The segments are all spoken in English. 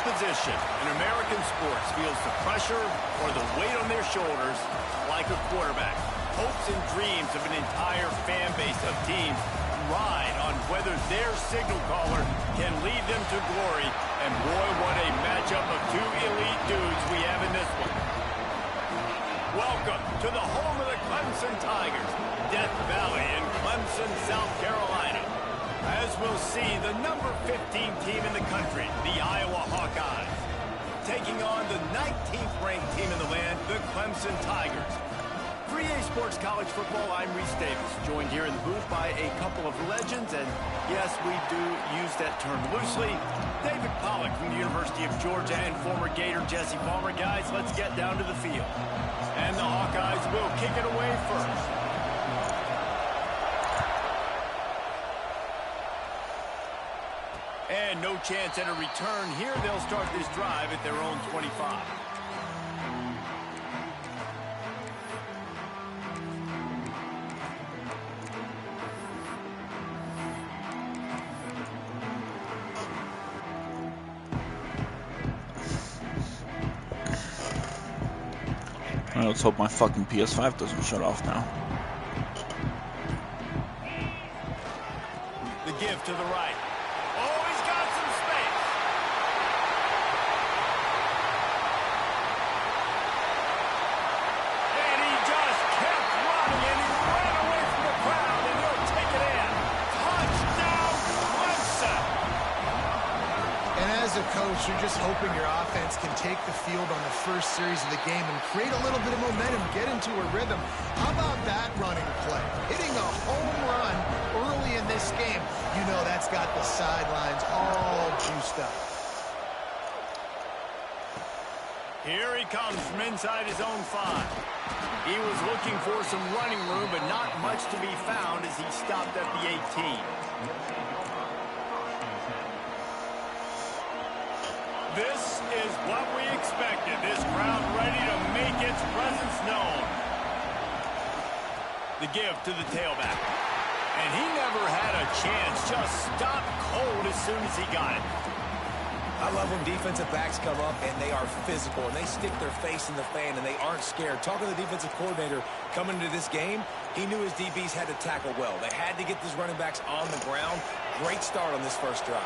position in American sports feels the pressure or the weight on their shoulders like a quarterback. Hopes and dreams of an entire fan base of teams ride on whether their signal caller can lead them to glory. And boy, what a matchup of two elite dudes we have in this one. Welcome to the home of the Clemson Tigers, Death Valley in Clemson, South Carolina. As we'll see, the number 15 team in the country, the Iowa Hawkeyes, taking on the 19th ranked team in the land, the Clemson Tigers. For EA Sports College Football, I'm Reese Davis, joined here in the booth by a couple of legends, and yes, we do use that term loosely. David Pollack from the University of Georgia and former Gator Jesse Palmer. Guys, let's get down to the field. And the Hawkeyes will kick it away first. And no chance at a return here. They'll start this drive at their own 25. Alright, let's hope my fucking PS5 doesn't shut off now. The give to the right. Oh, he's got some space. And he just kept running, and he ran away from the crowd, and he'll take it in. Touchdown, Clemson. And as a coach, you're just hoping your offense can take the field on the first series of the game and create a little bit of momentum, get into a rhythm. How about that running play? Hitting a home run early in this game. You know that's got the sidelines all juiced up. Here he comes from inside his own 5. He was looking for some running room, but not much to be found as he stopped at the 18. This is what we expected. This crowd ready to make its presence known. The give to the tailback. And he never had a chance. Just stopped cold as soon as he got it. I love when defensive backs come up and they are physical and they stick their face in the fan and they aren't scared. Talking to the defensive coordinator coming into this game, he knew his DBs had to tackle well. They had to get these running backs on the ground. Great start on this first drive.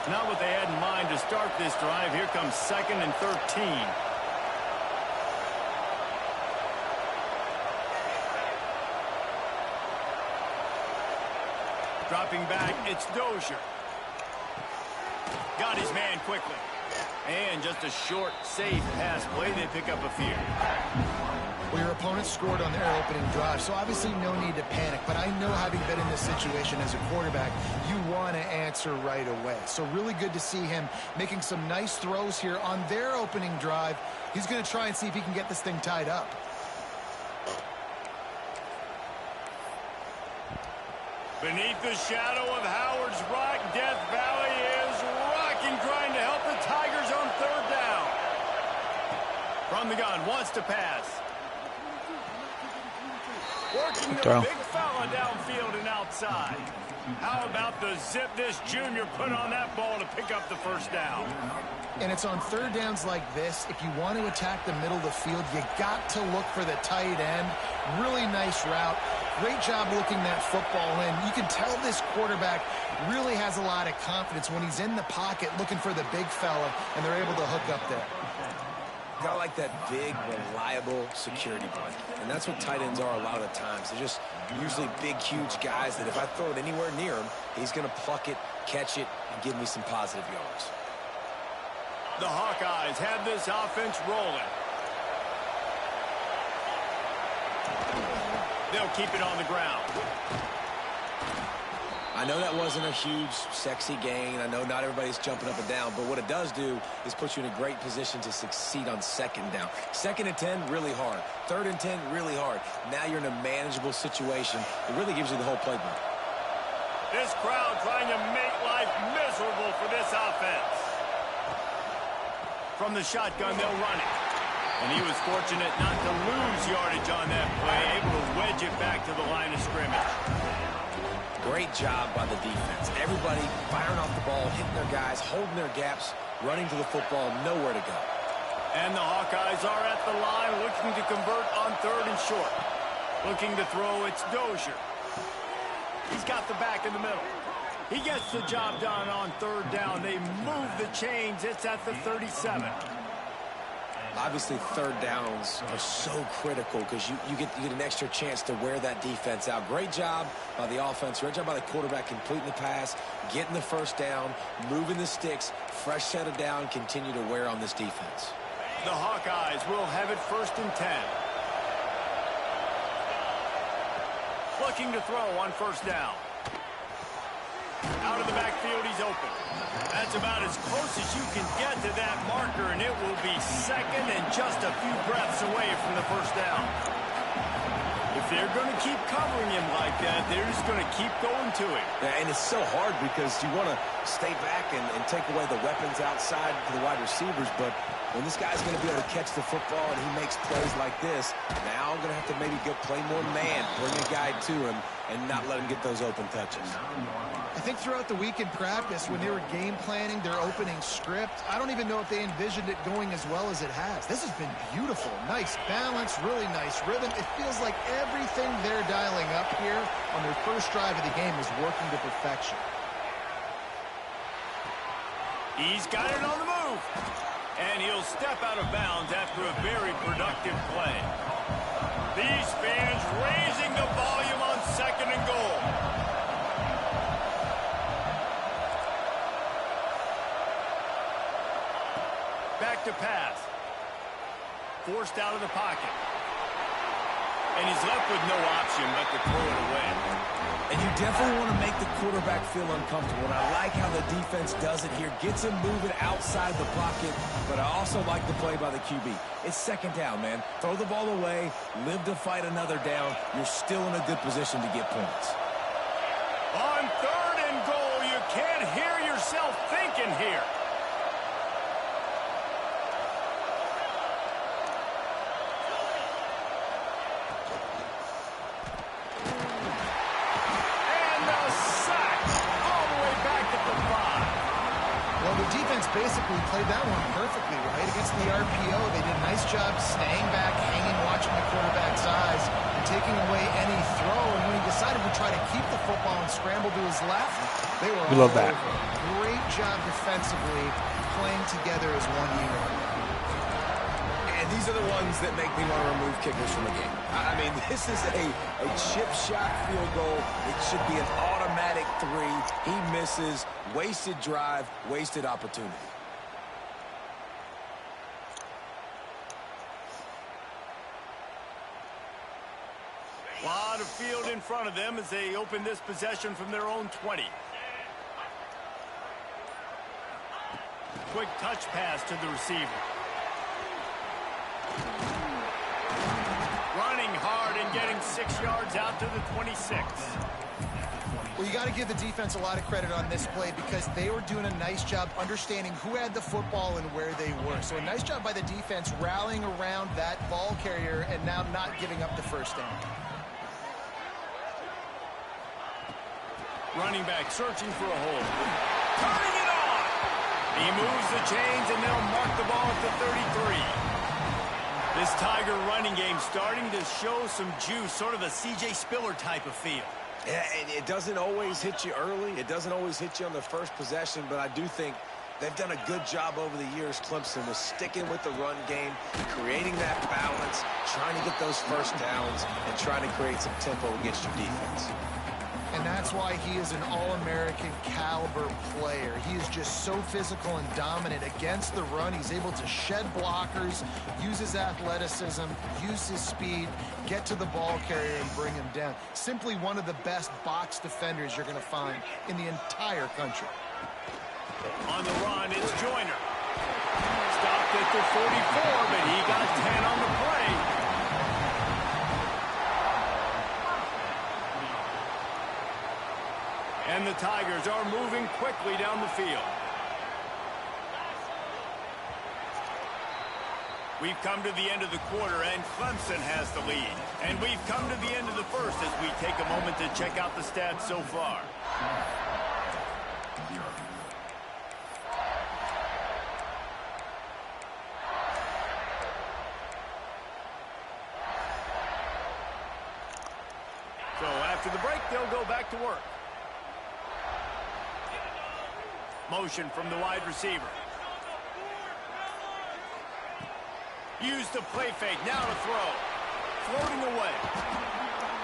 Not what they had in mind to start this drive. Here comes 2nd and 13. Dropping back, it's Dozier. Got his man quickly. And just a short, safe pass play. They pick up a few. Well, your opponent scored on their opening drive, so obviously no need to panic. But I know, having been in this situation as a quarterback, you want to answer right away. So really good to see him making some nice throws here on their opening drive. He's going to try and see if he can get this thing tied up. Beneath the shadow of Howard's Rock, Death Valley is rocking, trying to help the Tigers on 3rd down. From the gun, wants to pass. Working the big fella downfield and outside. How about the zip this junior put on that ball to pick up the first down? And it's on 3rd downs like this. If you want to attack the middle of the field, you got to look for the tight end. Really nice route. Great job looking that football in. You can tell this quarterback really has a lot of confidence when he's in the pocket looking for the big fella, and they're able to hook up there. Kind of like that big, reliable security blanket. And that's what tight ends are a lot of the times. They're just usually big, huge guys that if I throw it anywhere near him, he's going to pluck it, catch it, and give me some positive yards. The Hawkeyes have this offense rolling. They'll keep it on the ground. I know that wasn't a huge, sexy gain. I know not everybody's jumping up and down, but what it does do is put you in a great position to succeed on 2nd down. 2nd and 10, really hard. 3rd and 10, really hard. Now you're in a manageable situation. It really gives you the whole playbook. This crowd trying to make life miserable for this offense. From the shotgun, they'll run it. And he was fortunate not to lose yardage on that play, able to wedge it back to the line of scrimmage. Great job by the defense. Everybody firing off the ball, hitting their guys, holding their gaps. running to the football, nowhere to go. And the Hawkeyes are at the line looking to convert on 3rd and short. Looking to throw, it's Dozier. He's got the back in the middle. He gets the job done on 3rd down. They move the chains. It's at the 37. Obviously, 3rd downs are so critical because you get an extra chance to wear that defense out. Great job by the offense. Great job by the quarterback completing the pass, getting the 1st down, moving the sticks, fresh set of down, continue to wear on this defense. The Hawkeyes will have it 1st and 10. Looking to throw on 1st down. Out of the backfield, he's open. That's about as close as you can get to that marker, and it will be 2nd and just a few breaths away from the 1st down. If they're going to keep covering him like that, they're just going to keep going to him. Yeah, and it's so hard because you want to stay back and take away the weapons outside to the wide receivers, but when this guy's going to be able to catch the football and he makes plays like this, now I'm going to have to maybe go play more man, bring a guy to him, and not let him get those open touches. I think throughout the week in practice, when they were game planning their opening script, I don't even know if they envisioned it going as well as it has. This has been beautiful. Nice balance, really nice rhythm. It feels like everything they're dialing up here on their first drive of the game is working to perfection. He's got it on the move. And he'll step out of bounds after a very productive play. These fans raising the volume on 2nd and goal. Back to pass. Forced out of the pocket. And he's left with no option but to throw it away. And you definitely want to make the quarterback feel uncomfortable. And I like how the defense does it here. Gets him moving outside the pocket. But I also like the play by the QB. It's 2nd down, man. Throw the ball away. Live to fight another down. You're still in a good position to get points. On 3rd and goal, you can't hear yourself thinking here. Basically played that one perfectly, right? Against the RPO, they did a nice job staying back, hanging, watching the quarterback's eyes, and taking away any throw. And when he decided to try to keep the football and scramble to his left, they were all love that. over. Great job defensively, playing together as one unit. And these are the ones that make me want to remove kickers from the game. I mean, this is a chip shot field goal. It should be an automatic 3. He misses. Wasted drive, wasted opportunity. Lot of field in front of them as they open this possession from their own 20. Quick touch pass to the receiver. Running hard and getting 6 yards out to the 26. Well, you got to give the defense a lot of credit on this play because they were doing a nice job understanding who had the football and where they were. So a nice job by the defense rallying around that ball carrier and now not giving up the 1st down. Running back searching for a hole. Turning it on! He moves the chains and they'll mark the ball at the 33. This Tiger running game starting to show some juice, sort of a C.J. Spiller type of feel. Yeah, and it doesn't always hit you early. It doesn't always hit you on the first possession, but I do think they've done a good job over the years, Clemson, with sticking with the run game, creating that balance, trying to get those 1st downs, and trying to create some tempo against your defense. And that's why he is an All-American caliber player. He is just so physical and dominant against the run. He's able to shed blockers, use his athleticism, use his speed, get to the ball carrier and bring him down. Simply one of the best box defenders you're going to find in the entire country. On the run, it's Joyner. Stopped at the 44, but he got 10 on the play. And the Tigers are moving quickly down the field. We've come to the end of the quarter, and Clemson has the lead. And we've come to the end of the first as we take a moment to check out the stats so far. they'll go back to work. Motion from the wide receiver. Use the play fake. Now to throw. Floating away.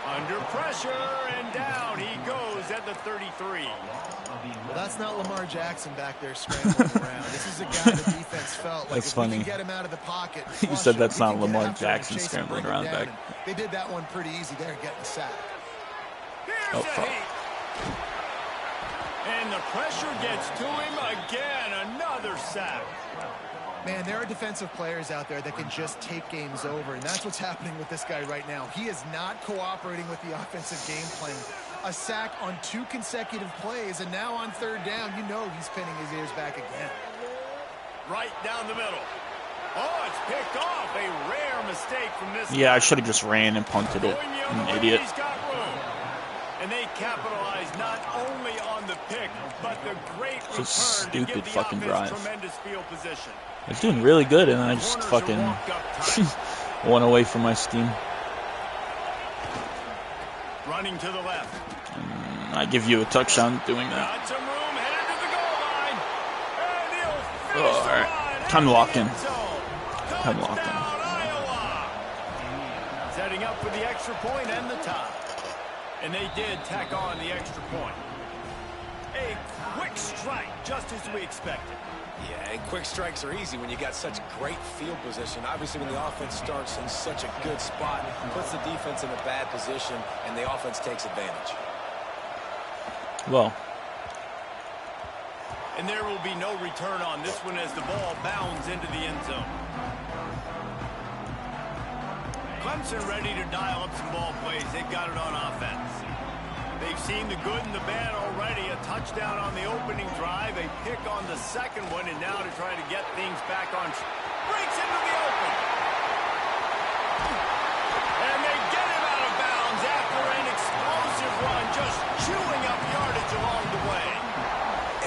Under pressure, and down he goes at the 33. Well, that's not Lamar Jackson back there scrambling around. This is a guy the defense felt like that's if funny. we can get him out of the pocket. You said that's not Lamar Jackson Jackson scrambling around back. They did that one pretty easy there, getting the sack. Here's the heat. And the pressure gets to him again. Another sack. Man, there are defensive players out there that can just take games over, and that's what's happening with this guy right now. He is not cooperating with the offensive game plan. A sack on 2 consecutive plays, and now on 3rd down, you know he's pinning his ears back again. Right down the middle. Oh, it's picked off. A rare mistake from this Yeah, guy. I should have just ran and punted it. I'm an idiot. He's got room. And they capitalize not only on the pick, but the great return It's a to give stupid the fucking offense drive. tremendous field position. I was doing really good, and then I just Corners fucking are walked up tight. went away from my steam. Running to the left. I give you a touchdown doing that. Got some room, headed to the goal line. And he'll finish Oh, all the right. line Time to at lock the in. end zone. Time to lock in. Touchdown, Iowa. Setting up for the extra point and the tie. And they did tack on the extra point. A quick strike, just as we expected. Yeah, and quick strikes are easy when you got such great field position. Obviously, when the offense starts in such a good spot, puts the defense in a bad position, and the offense takes advantage. Well, And there will be no return on this one as the ball bounds into the end zone. Clemson ready to dial up some ball plays. They've got it on offense. They've seen the good and the bad already. A touchdown on the opening drive, a pick on the second one, and now to try to get things back on. Breaks into the open. And they get him out of bounds after an explosive run, just chewing up yardage along the way.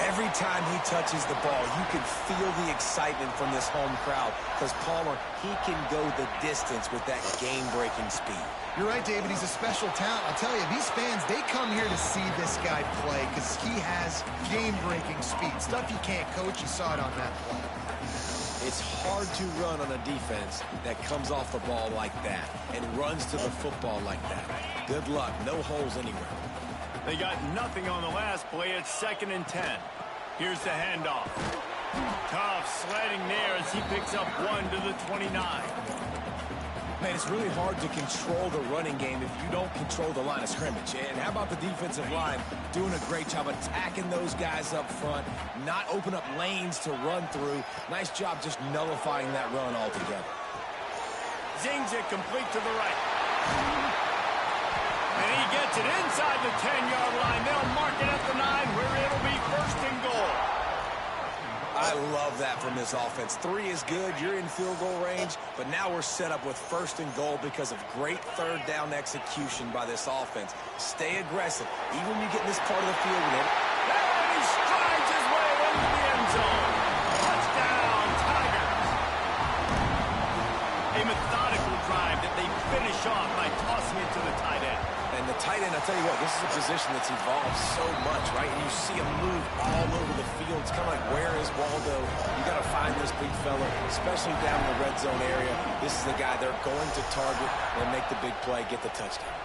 Every time he touches the ball, you can feel the excitement from this home crowd because Palmer, he can go the distance with that game-breaking speed. You're right, David. He's a special talent. I'll tell you, these fans, they come here to see this guy play because he has game-breaking speed. Stuff you can't coach. You saw it on that play. It's hard to run on a defense that comes off the ball like that and runs to the football like that. Good luck. No holes anywhere. They got nothing on the last play. It's 2nd and 10. Here's the handoff. Tough sledding there as he picks up 1 to the 29. Man, it's really hard to control the running game if you don't control the line of scrimmage. And how about the defensive line doing a great job attacking those guys up front, not open up lanes to run through. Nice job just nullifying that run altogether. Zings it complete to the right. And he gets it inside the 10-yard line. They'll mark it at the 9 where it'll be 1st and goal. I love that from this offense. 3 is good. You're in field goal range, but now we're set up with 1st and goal because of great 3rd down execution by this offense. Stay aggressive. Even when you get in this part of the field with it. And he strides his way into the end zone. Touchdown, Tigers. A methodical drive that they finish off by tossing it to the tight end. And the tight end, I'll tell you what, this is a position that's evolved so much, right? And you see him move all over the field. It's kind of like, where is Waldo? You got to find this big fella, especially down in the red zone area. This is the guy they're going to target and make the big play, get the touchdown.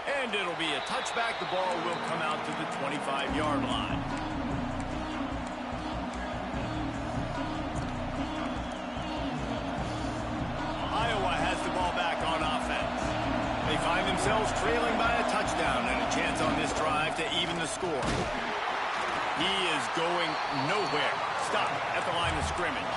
And it'll be a touchback. The ball will come out to the 25-yard line. Iowa has the ball back on offense. They find themselves trailing by a touchdown and a chance on this drive to even the score. He is going nowhere. Stop at the line of scrimmage.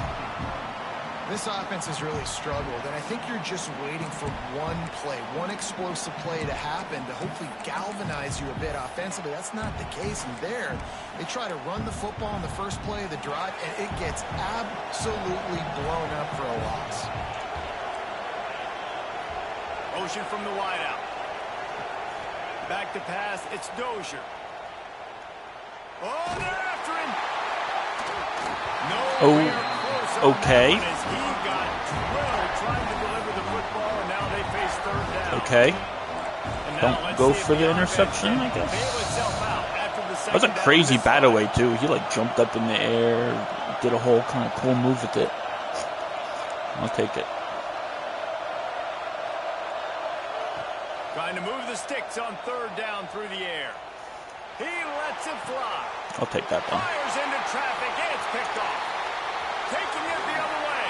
This offense has really struggled, and I think you're just waiting for one play, one explosive play to happen to hopefully galvanize you a bit offensively. That's not the case. And there, they try to run the football in the first play of the drive, and it gets absolutely blown up for a loss. Motion from the wideout. Back to pass. It's Dozier. Oh, they're after him. Nowhere close on okay. that one as he got drilled trying to deliver the football, and now they face third down. Okay. Don't go for the interception, I guess. That was a crazy bat away, too. He, like, jumped up in the air, did a whole kind of cool move with it. I'll take it. Trying to move the sticks on third down through the air. He lets it fly. I'll take that one. Fires into traffic, and it's picked off. Taking it the other way.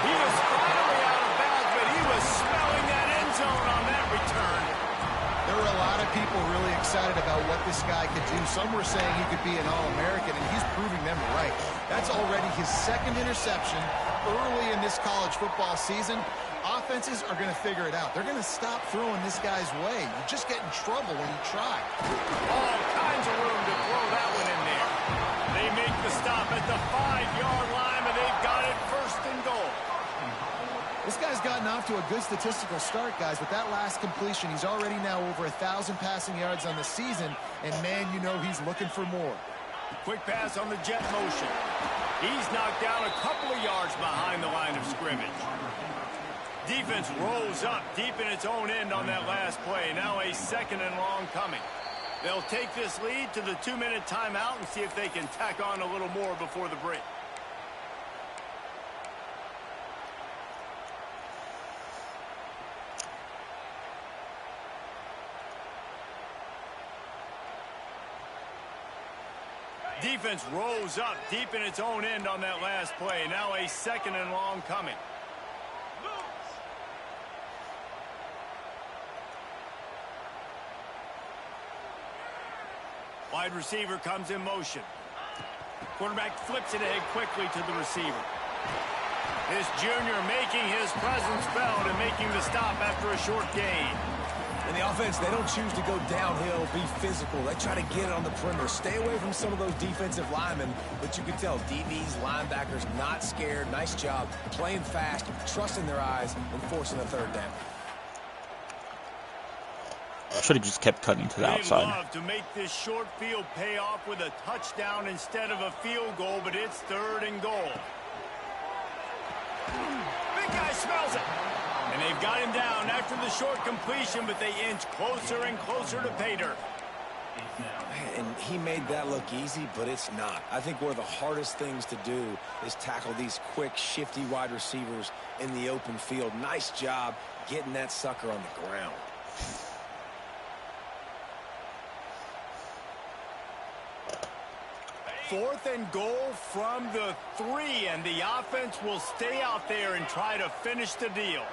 He was finally out of bounds, but he was smelling that end zone on that return. There were a lot of people really excited about what this guy could do. Some were saying he could be an All-American, and he's proving them right. That's already his second interception early in this college football season. Offenses are going to figure it out. They're going to stop throwing this guy's way. You just get in trouble when you try. All kinds of room to throw that one in there. They make the stop at the 5-yard line, and they've got it first and goal. This guy's gotten off to a good statistical start, guys. With that last completion, he's already now over 1,000 passing yards on the season, and, man, you know he's looking for more. Quick pass on the jet motion. He's knocked down a couple of yards behind the line of scrimmage. Defense rolls up deep in its own end on that last play. Now a second and long coming. They'll take this lead to the 2-minute timeout and see if they can tack on a little more before the break. Defense rolls up deep in its own end on that last play. Now a second and long coming. Wide receiver comes in motion. Quarterback flips it ahead quickly to the receiver. This junior making his presence felt and making the stop after a short gain. And the offense, they don't choose to go downhill, be physical. They try to get it on the perimeter. Stay away from some of those defensive linemen. But you can tell DBs, linebackers, not scared. Nice job playing fast, trusting their eyes, and forcing a third down. Should have just kept cutting to the outside. They'd love to make this short field pay off with a touchdown instead of a field goal, but it's third and goal. Big guy smells it. And they've got him down after the short completion, but they inch closer and closer to pay dirt. And he made that look easy, but it's not. I think one of the hardest things to do is tackle these quick, shifty wide receivers in the open field. Nice job getting that sucker on the ground. Fourth and goal from the 3, and the offense will stay out there and try to finish the deal.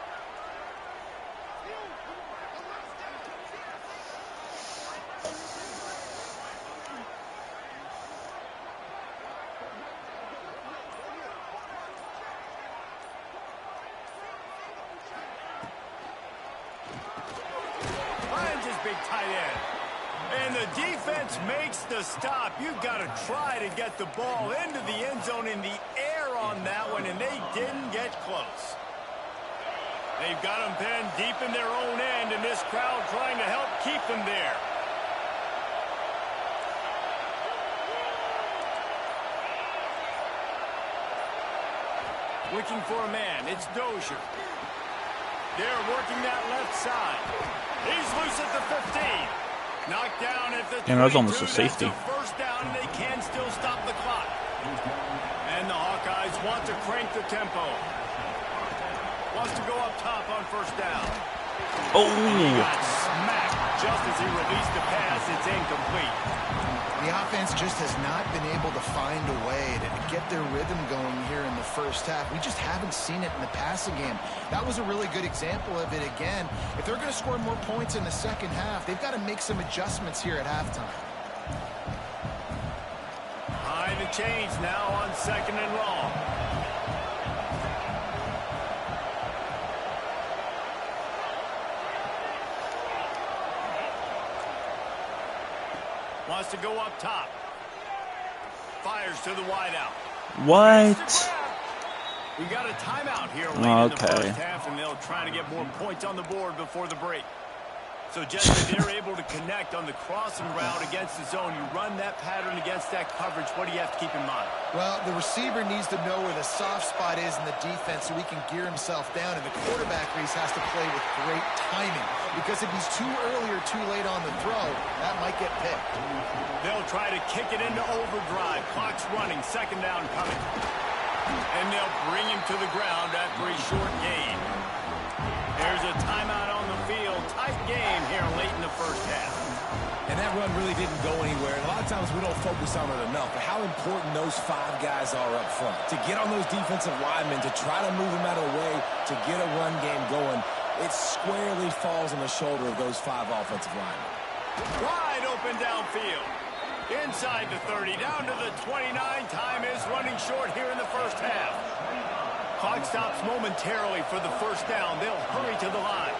Finds his big tight end. And the defense makes the stop. You've got to try to get the ball into the end zone in the air on that one, and they didn't get close. They've got them pinned deep in their own end, and this crowd trying to help keep them there. Looking for a man. It's Dozier. They're working that left side. He's loose at the 15. Knocked down at the 22. Yeah, that was almost a safety. That's a first down, and they can still stop the clock. And the Hawkeyes want to crank the tempo. Wants to go up top on first down. Oh! He got smacked just as he released the pass. It's incomplete. The offense just has not been able to find a way to get their rhythm going here in the first half. We just haven't seen it in the passing game. That was a really good example of it again. If they're going to score more points in the second half, they've got to make some adjustments here at halftime. Behind the chains now on second and long. Wants to go up top. Fires to the wideout. What? We got a timeout here late in the Okay. first half, and they'll try to get more points on the board before the break. So just if they're able to connect on the crossing route against the zone, you run that pattern against that coverage, what do you have to keep in mind? Well, the receiver needs to know where the soft spot is in the defense so he can gear himself down, and the quarterback, Reese, has to play with great timing, because if he's too early or too late on the throw, that might get picked. They'll try to kick it into overdrive. Clock's running, second down coming. And they'll bring him to the ground after a short gain. There's a timeout on the field. Tight game here late in the first half. And that run really didn't go anywhere. And a lot of times we don't focus on it enough. But how important those 5 guys are up front. To get on those defensive linemen, to try to move them out of the way, to get a run game going, it squarely falls on the shoulder of those 5 offensive linemen. Wide open downfield. Inside the 30, down to the 29. Time is running short here in the first half. Clock stops momentarily for the first down. They'll hurry to the line.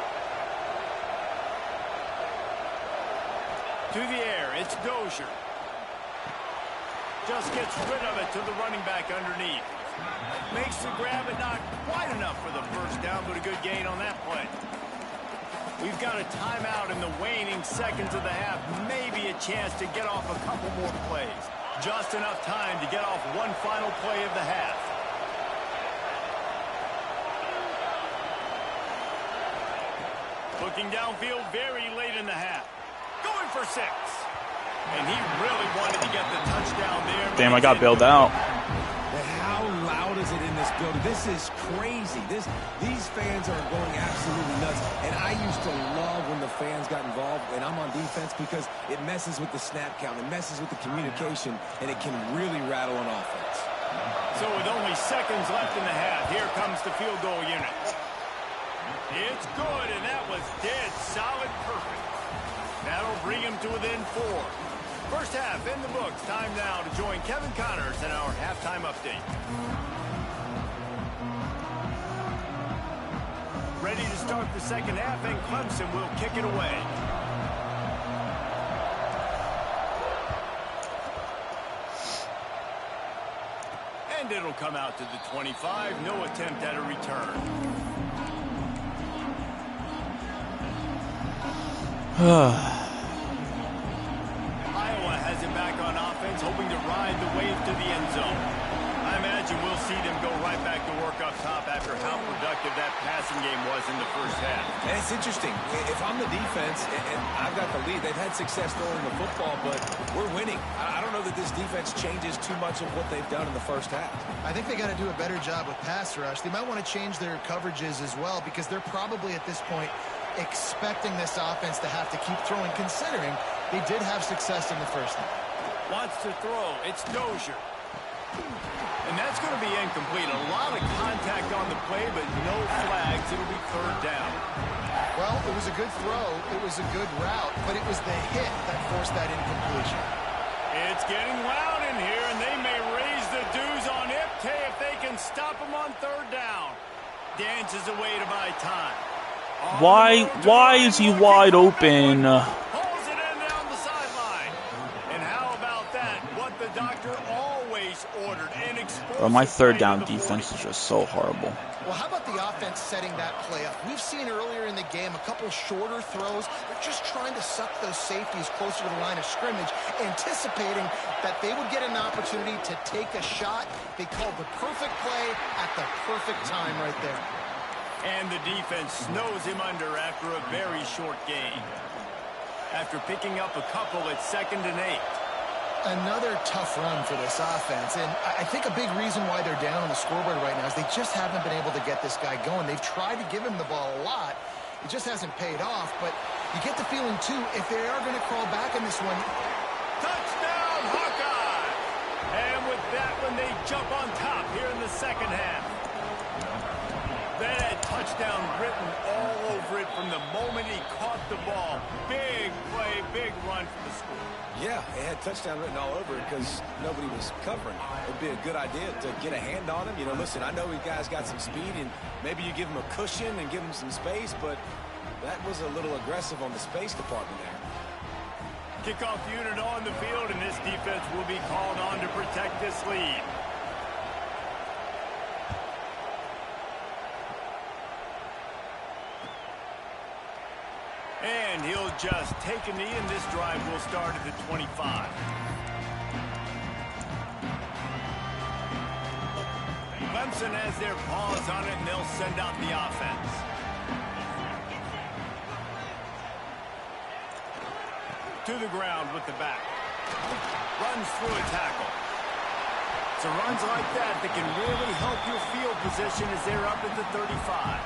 To the air, it's Dozier. Just gets rid of it to the running back underneath. Makes the grab, but not quite enough for the first down, but a good gain on that play. We've got a timeout in the waning seconds of the half. Maybe a chance to get off a couple more plays. Just enough time to get off one final play of the half. Looking downfield very late in the half. Going for 6. And he really wanted to get the touchdown there. Damn, I got bailed out. How loud is it in this building? This is crazy. These fans are going absolutely nuts. And I used to love when the fans got involved, and I'm on defense, because it messes with the snap count. It messes with the communication, and it can really rattle an offense. So with only seconds left in the half, here comes the field goal unit. It's good, and that was dead solid perfect. That'll bring him to within 4. First half in the books. Time now to join Kevin Connors in our halftime update. Ready to start the second half, and Clemson will kick it away. And it'll come out to the 25. No attempt at a return. Iowa has it back on offense, hoping to ride the wave to the end zone. I imagine we'll see them go right back to work up top after how productive that passing game was in the first half. And it's interesting. If I'm the defense and I've got the lead, they've had success throwing the football, but we're winning. I don't know that this defense changes too much of what they've done in the first half. I think they got to do a better job with pass rush. They might want to change their coverages as well, because they're probably at this point expecting this offense to have to keep throwing, considering they did have success in the first half. Wants to throw. It's Dozier. And that's going to be incomplete. A lot of contact on the play, but no flags. It'll be third down. Well, it was a good throw. It was a good route, but it was the hit that forced that incompletion. It's getting loud in here, and they may raise the dues on Ipte if they can stop him on third down. Dances away to buy time. Why is he wide open? Pulls it in down the sideline. And how about that? What the doctor always ordered. An explosive My third down defense is just so horrible. Well, how about the offense setting that play up? We've seen earlier in the game a couple shorter throws. They're just trying to suck those safeties closer to the line of scrimmage, anticipating that they would get an opportunity to take a shot. They called the perfect play at the perfect time right there. And the defense snows him under after a very short gain. After picking up a couple, it's 2nd and 8. Another tough run for this offense. And I think a big reason why they're down on the scoreboard right now is they just haven't been able to get this guy going. They've tried to give him the ball a lot. It just hasn't paid off. But you get the feeling, too, if they are going to crawl back in this one. Touchdown, Hawkeye! And with that one, they jump on top here in the second half. That had touchdown written all over it from the moment he caught the ball. Big play, big run for the score. Yeah, it had touchdown written all over it because nobody was covering. It'd be a good idea to get a hand on him. You know, listen, I know you guys got some speed, and maybe you give him a cushion and give him some space, but that was a little aggressive on the space department there. Kickoff unit on the field, and this defense will be called on to protect this lead. And he'll adjust, take a knee, and this drive will start at the 25. Clemson has their paws on it, and they'll send out the offense. To the ground with the back. Runs through a tackle. So runs like that can really help your field position as they're up at the 35.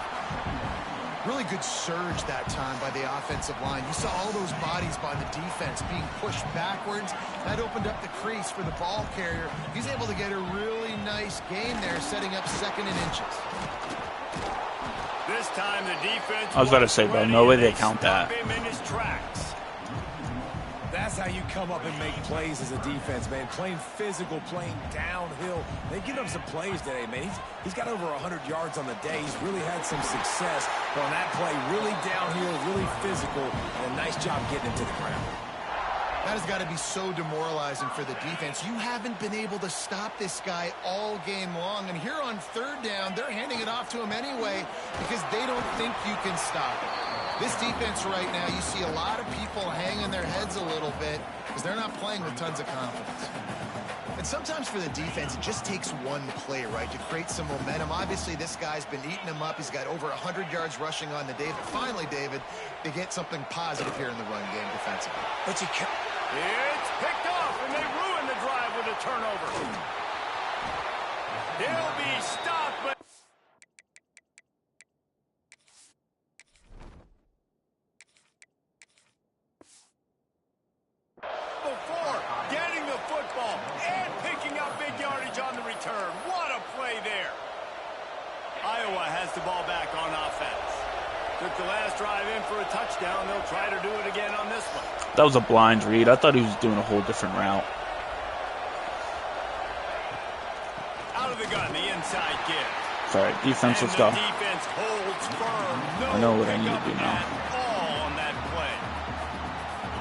Really good surge that time by the offensive line. You saw all those bodies by the defense being pushed backwards. That opened up the crease for the ball carrier. He's able to get a really nice gain there, setting up 2nd and inches. This time the defense I was about to say, bro, no way they count that. him in his tracks. That's how you come up and make plays as a defense, man. Playing physical, playing downhill. They give him some plays today, man. He's got over 100 yards on the day. He's really had some success. But on that play, really downhill, really physical, and a nice job getting him to the ground. That has got to be so demoralizing for the defense. You haven't been able to stop this guy all game long. And here on 3rd down, they're handing it off to him anyway because they don't think you can stop it. This defense right now, you see a lot of people hanging their heads a little bit because they're not playing with tons of confidence. And sometimes for the defense, it just takes one play, right, to create some momentum. Obviously, this guy's been eating them up. He's got over 100 yards rushing on the day. But finally, David, they get something positive here in the run game defensively. But you can't. It's picked off, and they ruin the drive with a turnover. He'll be stopped, but... before getting the football and picking up big yardage on the return. What a play there. Iowa has the ball back on offense. Took the last drive in for a touchdown. They'll try to do it again on this one. That was a blind read. I thought he was doing a whole different route. Out of the gun, the inside give. Sorry, defense, let's go. Defense holds firm. No I know what I need to do now. All on that play.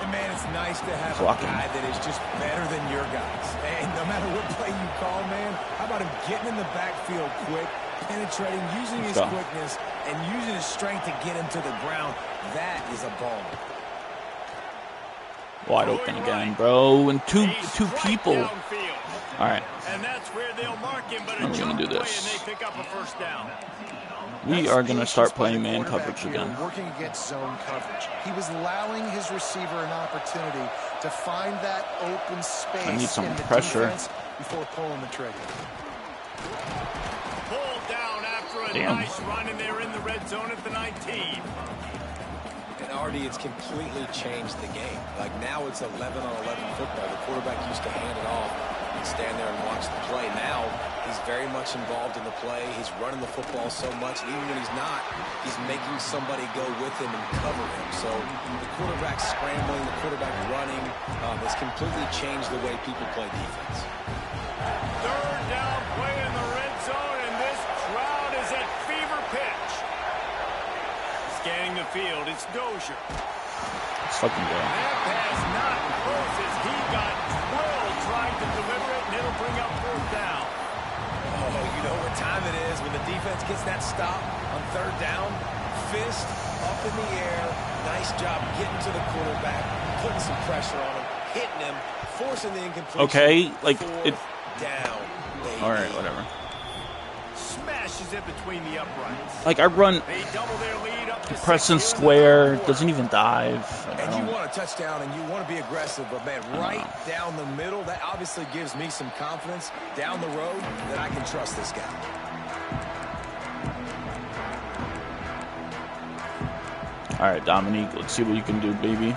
And man, it's nice to have Blocking. a guy that is just better than your guys. And no matter what play you call, man, how about him getting in the backfield quick, penetrating, using his quickness, and using his strength to get him to the ground. That is a ball. Wide open again, bro. And two people. All right. And that's where they'll mark him, but I'm going to do this. And they pick up a 1st down. We are going to start playing man coverage again. Working against zone coverage. He was allowing his receiver an opportunity to find that open space. I need some in the pressure before pulling the trigger. Pulled down after a nice run, and they're in the red zone at the 19. And Artie, it's completely changed the game. Like now it's 11-on-11 football. The quarterback used to hand it off and stand there and watch the play. Now he's very much involved in the play. He's running the football so much. And even when he's not, he's making somebody go with him and cover him. So the quarterback scrambling, the quarterback running has completely changed the way people play defense. 3rd down play in the red zone, and this crowd is at fever pitch. Scanning the field, it's Dozier. Let's fucking go. That pass not close as he got drilled trying to deliver it, and it'll bring up 4th down. Oh, you know what time it is when the defense gets that stop on 3rd down. Fist up in the air. Nice job getting to the quarterback, putting some pressure on him, hitting him, forcing the incompletion. Okay, like it. Down. All right, whatever. Smashes it between the uprights. Like I run, They double their lead up to press and 6 square, doesn't even dive. And you want a touchdown and you want to be aggressive, but man, right down the middle, that obviously gives me some confidence down the road that I can trust this guy. All right, Dominique, let's see what you can do, baby.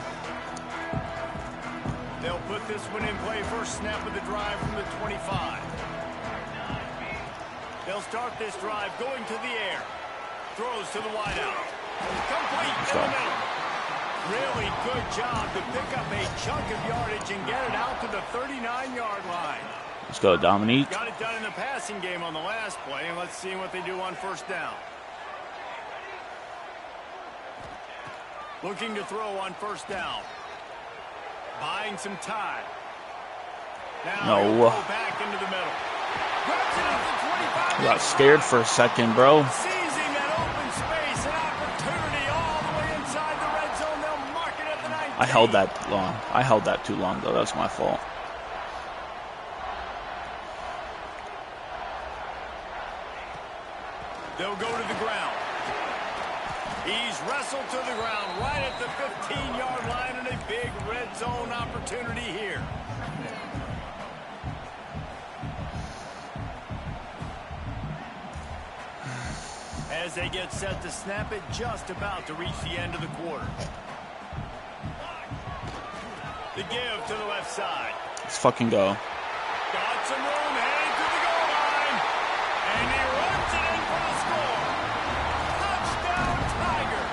They'll put this one in play. First snap of the drive from the 25. They'll start this drive going to the air. Throws to the wideout. Complete in the middle. Really good job to pick up a chunk of yardage and get it out to the 39-yard line. Let's go, Dominique. Got it done in the passing game on the last play, and let's see what they do on 1st down. Looking to throw on 1st down. Buying some time. Now he'll go back into the middle. Grabs it at the 25. I got scared for a second, bro. Seizing that open space, an opportunity all the way inside the red zone. They'll mark it at the I held that long. I held that too long, though. That was my fault. They'll go to the ground. He's wrestled to the ground right at the 15-yard line, and a big red zone opportunity here. As they get set to snap it, just about to reach the end of the quarter. The give to the left side. Let's fucking go. Got some room, heading to the goal line. And he runs it in for the score. Touchdown, Tiger.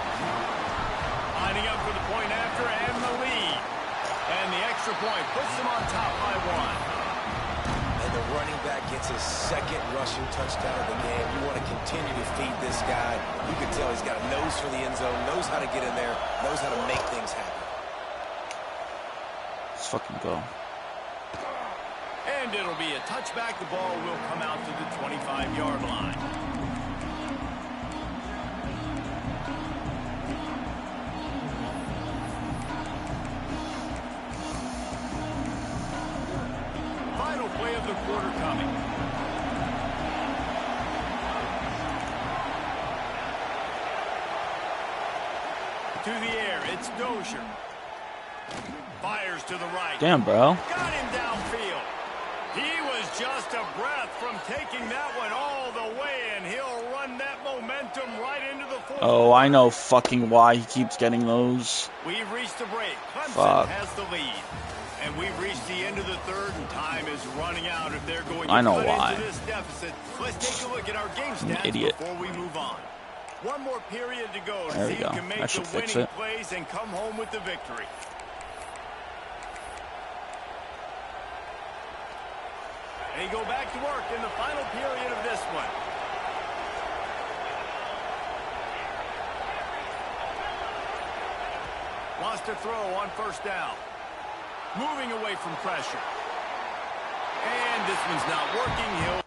Lining up for the point after and the lead. And the extra point puts them on top by 1. And the running back gets his second rushing touchdown of the game. You want to continue to feed this guy. You can tell he's got a nose for the end zone, knows how to get in there, knows how to make things happen. Let's fucking go. And it'll be a touchback. The ball will come out to the 25-yard line. Final play of the quarter coming. To the air, it's Dozier. Fires to the right. Damn, bro. Got him downfield. He was just a breath from taking that one all the way, and he'll run that momentum right into the fourth. Oh, I know fucking why he keeps getting those. We've reached the break. Clemson has the lead. And we've reached the end of the third, and time is running out if they're going to cut into this deficit. Let's take a look at our game stats before we move on. One more period to go to see who can make the winning plays and come home with the victory. They go back to work in the final period of this one. Wants to throw on first down. Moving away from pressure. And this one's not working. He'll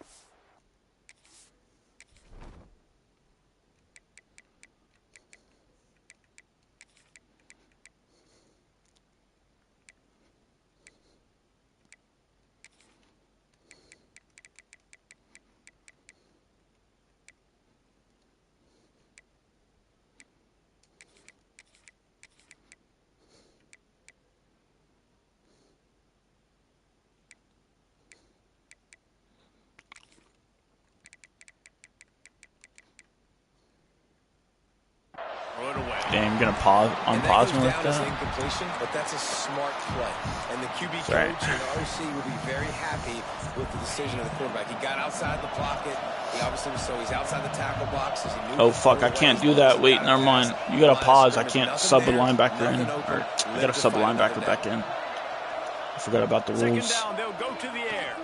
Damn, gonna unpause me like that. Incompletion, but that's a smart play. And the QB coach and the OC will be very happy with the decision of the quarterback. He got outside the pocket. He obviously he's outside the tackle box. Oh fuck, I can't do that. Wait, never mind. You gotta pause. I can't sub the linebacker in. Or I gotta sub the linebacker back in. I forgot about the rules. Second down, they'll go to the air.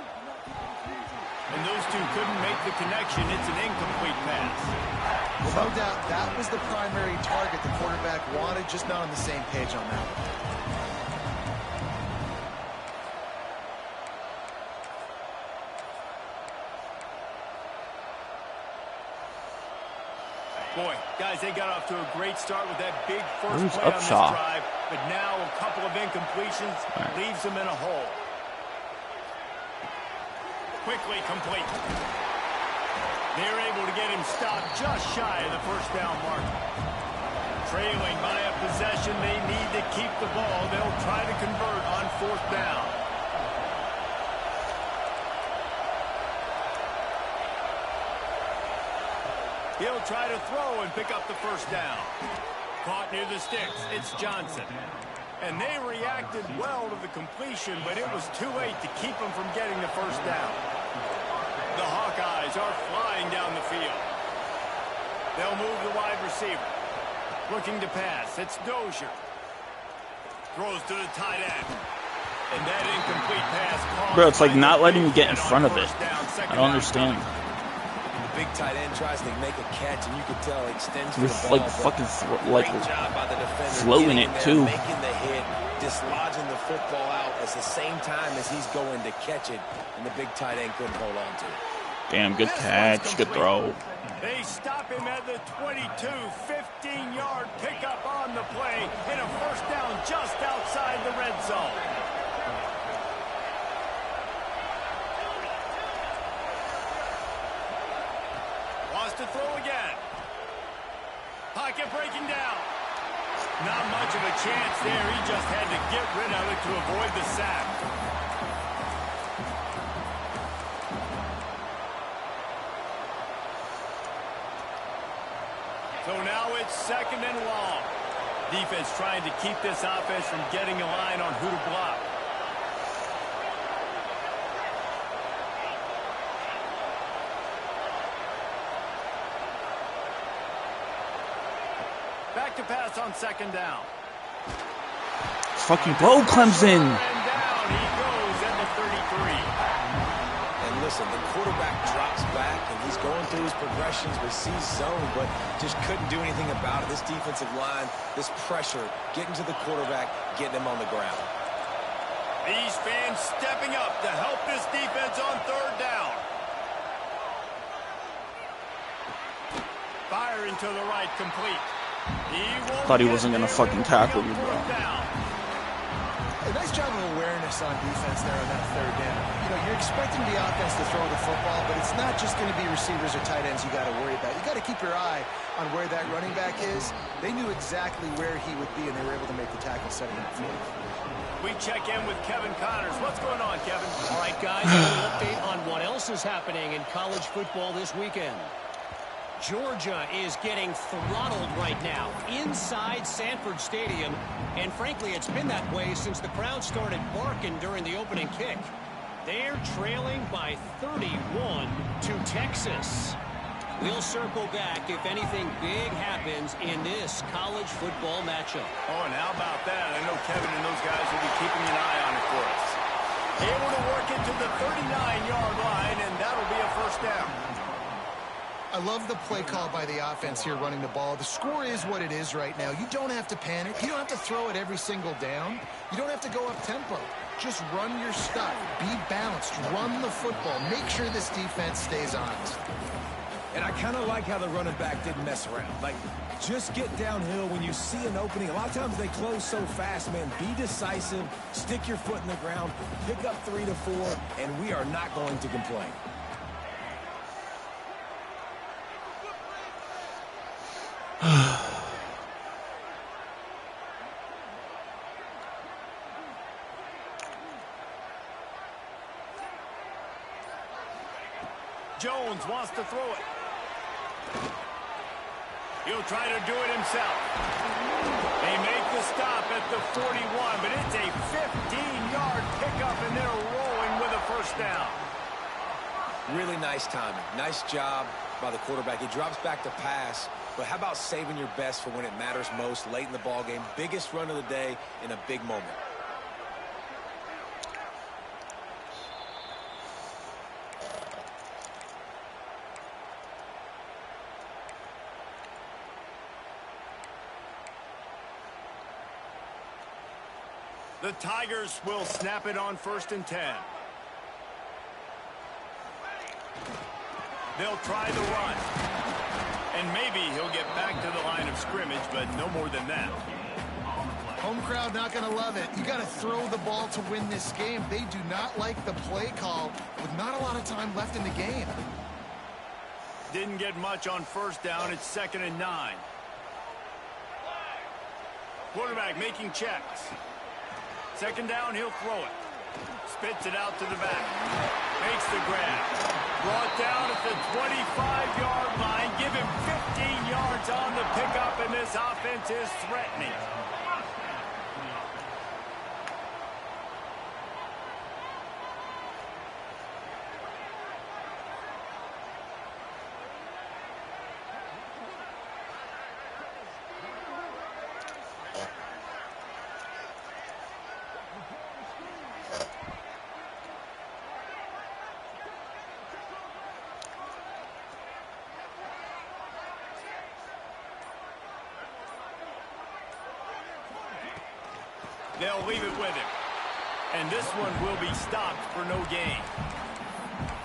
And those two couldn't make the connection. It's an incomplete pass. Well, no doubt that was the primary target the quarterback wanted, just not on the same page on that one. Boy, guys, they got off to a great start with that big first play on this drive, but now a couple of incompletions leaves them in a hole. Quickly complete. They're able to get him stopped just shy of the first down mark. Trailing by a possession, they need to keep the ball. They'll try to convert on fourth down. He'll try to throw and pick up the first down. Caught near the sticks. It's Johnson. And they reacted well to the completion, but it was too late to keep them from getting the first down. The Hawkeyes are flying down the field. They'll move the wide receiver. Looking to pass. It's Dozier. Throws to the tight end. And that incomplete pass. Bro, it's like not letting me get in front of it. I don't understand. The big tight end tries to make a catch, and you can tell he extends with the ball. Like fucking floating it too. Making the hit, dislodging the football out at the same time as he's going to catch it, and the big tight end couldn't hold on to it. Damn, good catch, good throw. They stop him at the 22, 15-yard pickup on the play, and a first down just outside the red zone. Wants to throw again. Pocket breaking down. Not much of a chance there. He just had to get rid of it to avoid the sack. So now it's 2nd and long. Defense trying to keep this offense from getting a line on who to block. Back to pass on 2nd down. Fucking blow Clemson. And down he goes at the 33. And listen, the quarterback drops back, and he's going through his progressions with sees zone, but just couldn't do anything about it. This defensive line, this pressure, getting to the quarterback, getting him on the ground. These fans stepping up to help this defense on 3rd down. Firing to the right, complete. Thought he wasn't going to fucking tackle you, bro. A nice job of awareness on defense there on that 3rd down. You know, you're expecting the offense to throw the football, but it's not just going to be receivers or tight ends you got to worry about. You got to keep your eye on where that running back is. They knew exactly where he would be, and they were able to make the tackle setting up for him. We check in with Kevin Connors. What's going on, Kevin? All right, guys, a little update on what else is happening in college football this weekend. Georgia is getting throttled right now inside Sanford Stadium, and frankly, it's been that way since the crowd started barking during the opening kick. They're trailing by 31 to Texas. We'll circle back if anything big happens in this college football matchup. Oh, and how about that? I know Kevin and those guys will be keeping an eye on it for us. Able to work it to the 39-yard line, and that'll be a first down. I love the play call by the offense here running the ball. The score is what it is right now. You don't have to panic. You don't have to throw it every single down. You don't have to go up tempo. Just run your stuff. Be balanced. Run the football. Make sure this defense stays honest. And I kind of like how the running back didn't mess around. Like, just get downhill when you see an opening. A lot of times they close so fast, man. Be decisive. Stick your foot in the ground. Pick up 3 to 4, and we are not going to complain. Jones wants to throw it. He'll try to do it himself. They make the stop at the 41, but it's a 15-yard pickup, and they're rolling with a first down. Really nice timing. Nice job by the quarterback. He drops back to pass, but how about saving your best for when it matters most late in the ball game? Biggest run of the day in a big moment. The Tigers will snap it on 1st and 10. They'll try the run. And maybe he'll get back to the line of scrimmage, but no more than that. Home crowd not going to love it. You got to throw the ball to win this game. They do not like the play call with not a lot of time left in the game. Didn't get much on 1st down. It's 2nd and 9. Quarterback making checks. 2nd down, he'll throw it. Spits it out to the back. Makes the grab. Brought down at the 25-yard line. Give him 15 yards on the pickup, and this offense is threatening. They'll leave it with him. And this one will be stopped for no gain.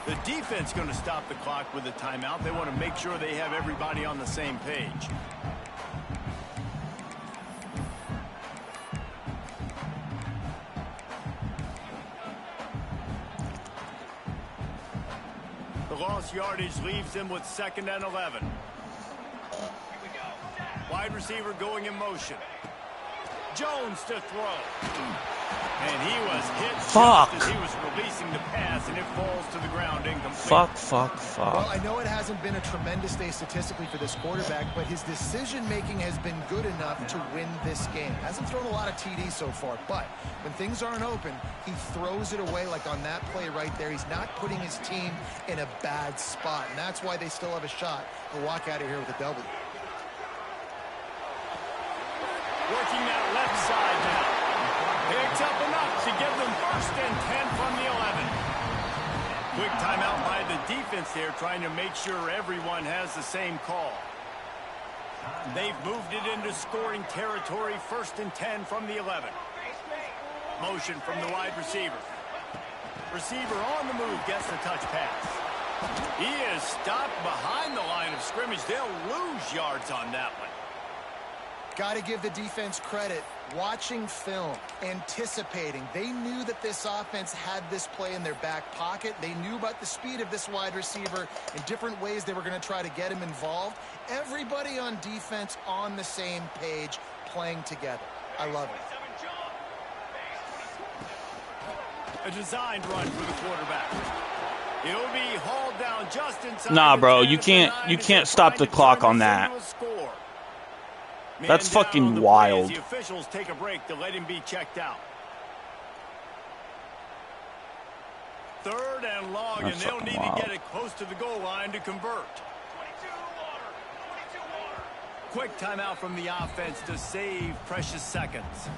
The defense going to stop the clock with a timeout. They want to make sure they have everybody on the same page. The lost yardage leaves them with 2nd and 11. Wide receiver going in motion. Jones to throw. And he was hit just as he was releasing the pass, and it falls to the ground incomplete. Fuck. Well, I know it hasn't been a tremendous day statistically for this quarterback, but his decision-making has been good enough to win this game. Hasn't thrown a lot of TDs so far, but when things aren't open, he throws it away like on that play right there. He's not putting his team in a bad spot, and that's why they still have a shot to walk out of here with a W. Working that left side now. Picks up enough to give them 1st and 10 from the 11. Quick timeout by the defense there, trying to make sure everyone has the same call. They've moved it into scoring territory. 1st and 10 from the 11. Motion from the wide receiver. Receiver on the move, gets the touch pass. He is stopped behind the line of scrimmage. They'll lose yards on that one. Got to give the defense credit. Watching film, anticipating. They knew that this offense had this play in their back pocket. They knew about the speed of this wide receiver in different ways they were going to try to get him involved. Everybody on defense on the same page, playing together. I love it. A designed run for the quarterback. He'll be hauled down just inside. Nah, bro, you can't stop the clock on that. That's fucking wild. The officials take a break to let him be checked out. 3rd and long, and they'll need to get it close to the goal line to convert. Quick timeout from the offense to save precious seconds.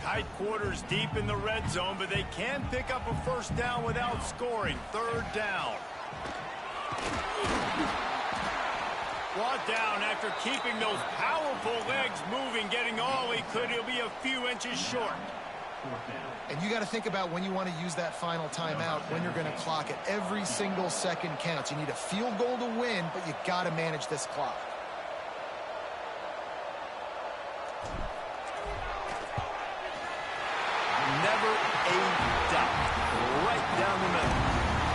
Tight quarters deep in the red zone, but they can pick up a 1st down without scoring. 3rd down. Brought down after keeping those powerful legs moving, getting all he could. He'll be a few inches short. And you got to think about when you want to use that final timeout, when you're going to clock it. Every single second counts. You need a field goal to win, but you got to manage this clock. Never a doubt. Right down the middle.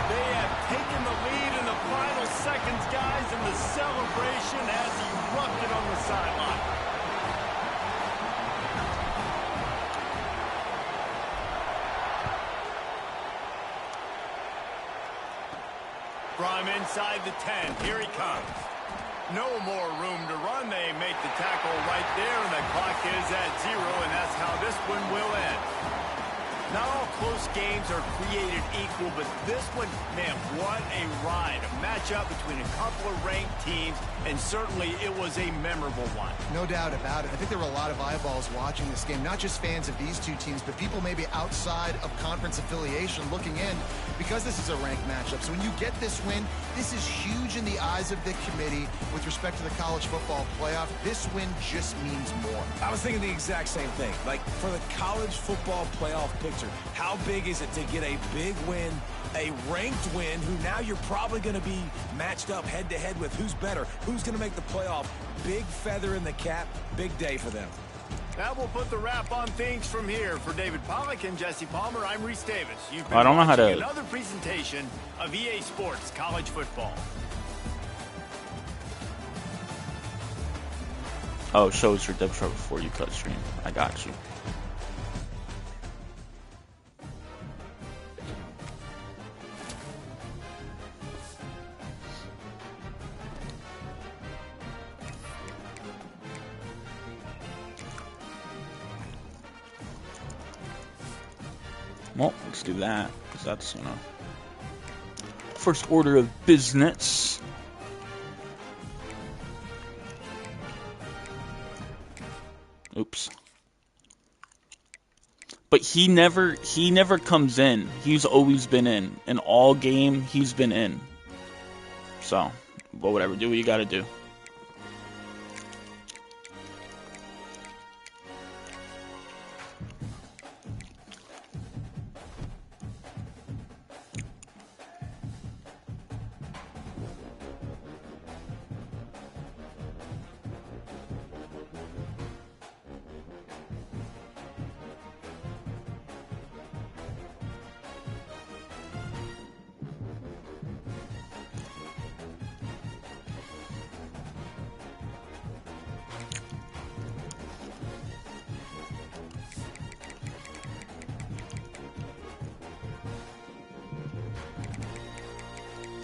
They have taken the lead in the final seconds, guys, and the celebration has erupted on the sideline. From inside the 10, here he comes. No more room to run. They make the tackle right there, and the clock is at 0, and that's how this one will end. Not all close games are created equal, but this one, man, what a ride. A matchup between a couple of ranked teams, and certainly it was a memorable one. No doubt about it. I think there were a lot of eyeballs watching this game, not just fans of these two teams, but people maybe outside of conference affiliation looking in because this is a ranked matchup. So when you get this win, this is huge in the eyes of the committee with respect to the college football playoff. This win just means more. I was thinking the exact same thing. Like, for the college football playoff picture, how big is it to get a big win, a ranked win, who now you're probably going to be matched up head-to-head with who's better, who's going to make the playoff. Big feather in the cap, big day for them. That will put the wrap on things from here. For David Pollack and Jesse Palmer, I'm Reese Davis. You've been watching another presentation of EA Sports College Football. Oh, show us your depth chart before you cut stream. I got you. Well, let's do that, because that's, first order of business. Oops. But he never comes in. He's always been in. In all game, he's been in. So, but whatever, do what you gotta do.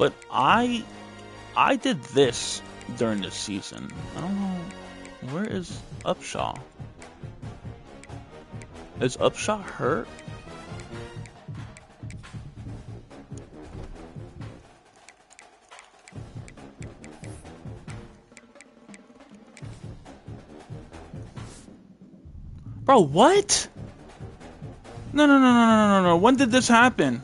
But I did this during the season. I don't know. Where is Upshaw? Is Upshaw hurt? Bro, what? No. When did this happen?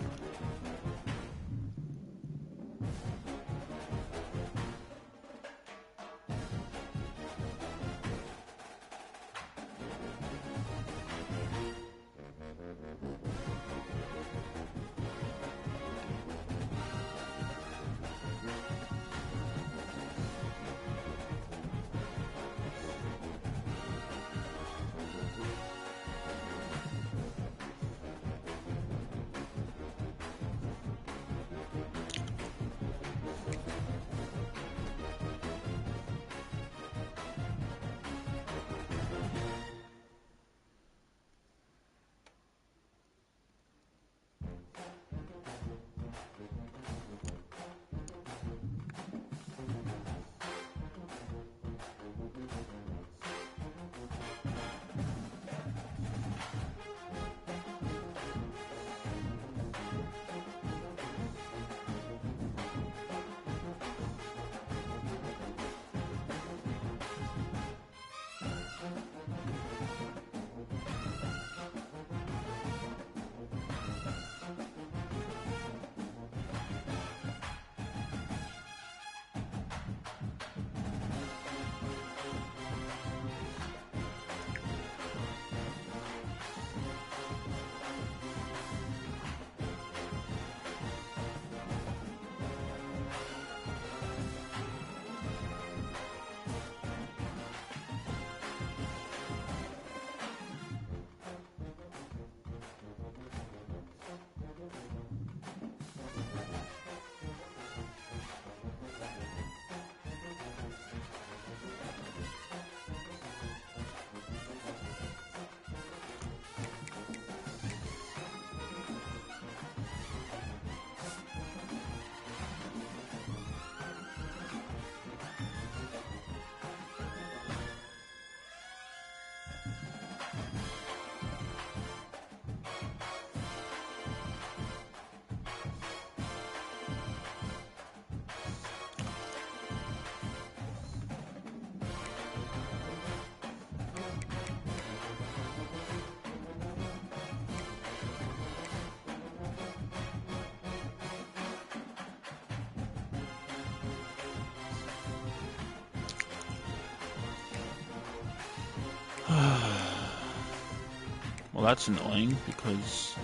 Well, that's annoying because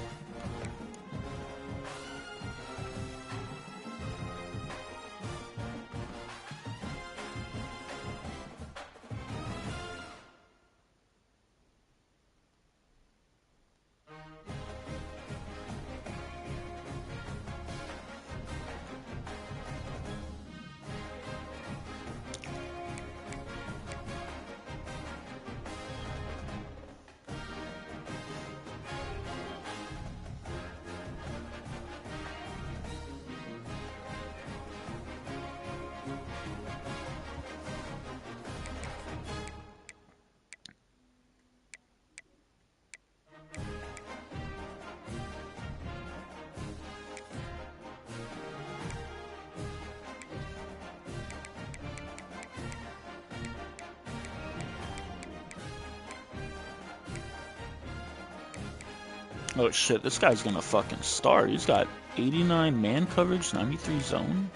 oh shit, this guy's gonna fucking start. He's got 89 man coverage, 93 zone.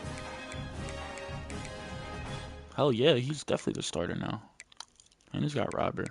Hell yeah, he's definitely the starter now. And he's got Robber.